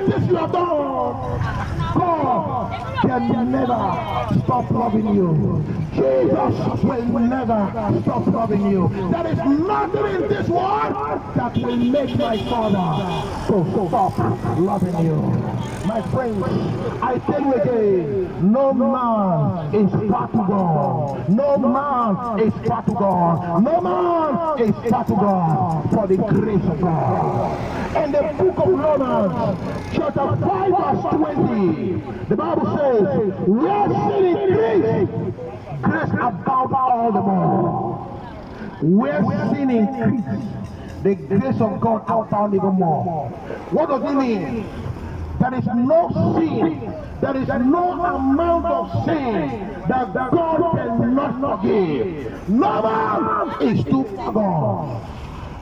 greatest you have done. God can never stop loving you. Jesus will never stop loving you. There is nothing in this world that will make my Father to stop loving you. My friends, I tell you again, no man is far to God. No man is far to God. No man is far to God for the grace of God. In the book of Romans, chapter 5, verse 20, the Bible says, where sin increased, grace abound all the more. Where sin increased, the grace of God abound even more. What does it mean? There is no sin, there is no amount of sin that God cannot forgive. No man is too far gone.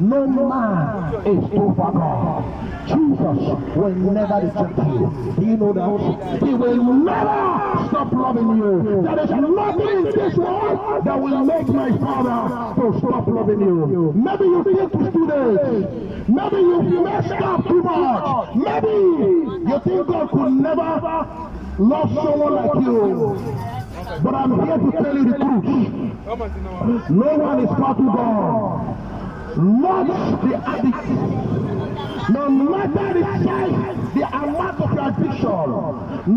No man is too far gone. Jesus will never reject you. Do you know that? He will never stop loving you. There is nothing in this world that will make my Father to stop loving you. Maybe you think to students. Maybe you messed up too much. Maybe you think God could never love someone like you. But I'm here to tell you the truth. No one is far to God. Not the addict. No matter the size, the amount of your addiction,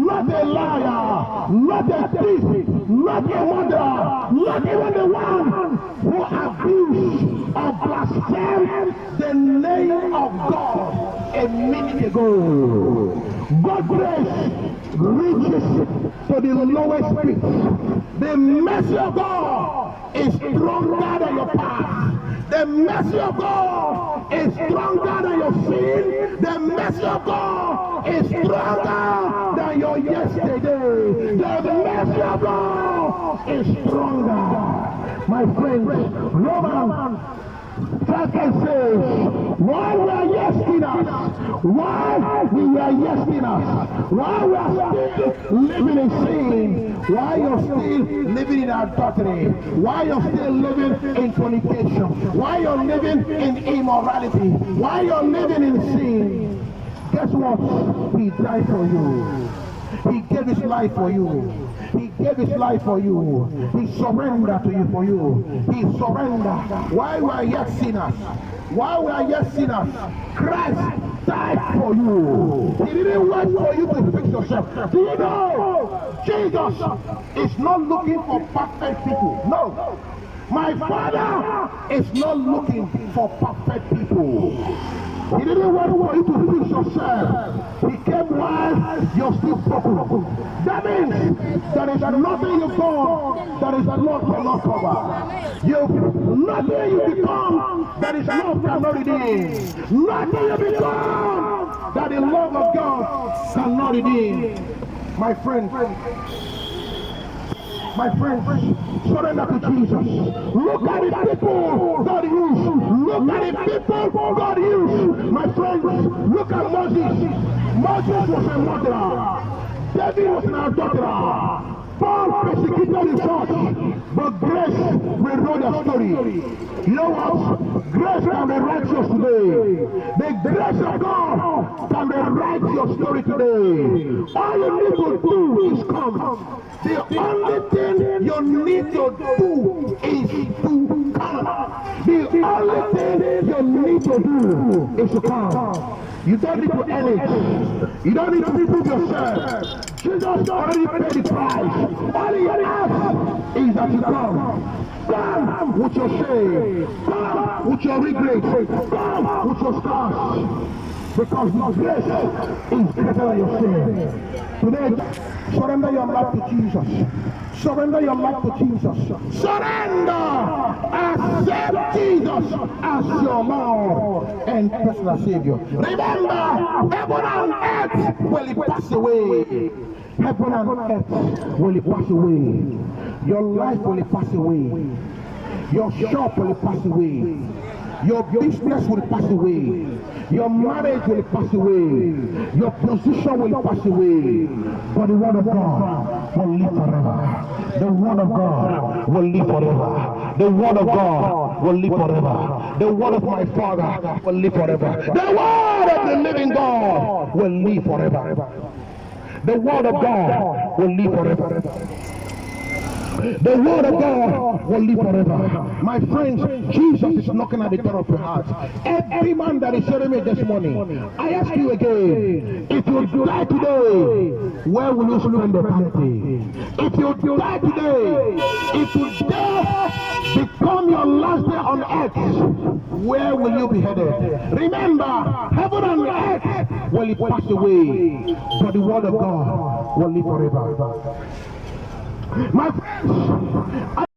not a liar, not a thief, not a murderer, not even the one who abused or blasphemed the name of God a minute ago. God's grace reaches to the lowest pit. The mercy of God is stronger than your past. The mercy of God is stronger than your sin. The mercy of God is stronger than your yesterday. The mercy of God is stronger. My friends, Romans 5 says, while we are yet sinners, while we are yet sinners, while we are still living in sin, while you're still living in adultery, while you're still living in fornication, while you're living in immorality, while you're living in sin, guess what? He died for you. He gave his life for you. He gave his life for you. He surrendered to you for you. He surrendered. While we are yet sinners, while we are yet sinners, Christ died for you. He didn't wait for you to fix yourself. Do you know? Jesus is not looking for perfect people. No. My Father is not looking for perfect people. He didn't wait for you to fix yourself. He came while you're still broken. That means there is nothing you've done that is love cannot cover. Nothing you become that is love cannot redeem. Nothing you become that the love of God cannot redeem. My friend, surrender to Jesus. Look at the people God used. Look at the people God used. My friends, look at Moses. Moses was a murderer. David was an adulterer. Paul persecuted the church, but grace rewrote the story. You know what? Grace can rewrite your today. The grace of God can rewrite your story today. All you need to do is come. The only thing you need to do is to come. The only thing you need to do is to come. You don't need to earn it. You don't need to prove yourself. Jesus already paid the price. All he asks is that you come. Come with your shame. Come with your regrets. Come with your scars. Because your grace is greater than your sin. Today, surrender your life to Jesus. Surrender your life to Jesus. Surrender! Accept Jesus as your Lord and personal Savior. Remember, heaven and earth will pass away. Heaven and earth will pass away. Your life will pass away. Your shop will pass away. Your business will pass away. Your marriage will pass away. Your position will pass away. But the word of God will live forever. The word of God will live forever. The word of God will live forever. The word of my Father will live forever. The word of the living God will live forever. The word of God will live forever. The word of God will live forever. My friends, Jesus is knocking at the door of your heart. Every man that is hearing me this morning, I ask you again, if you die today, where will you spend eternity? If you die today, if you death become your last day on earth, where will you be headed? Remember, heaven and earth will pass away, but the word of God will live forever. My friends,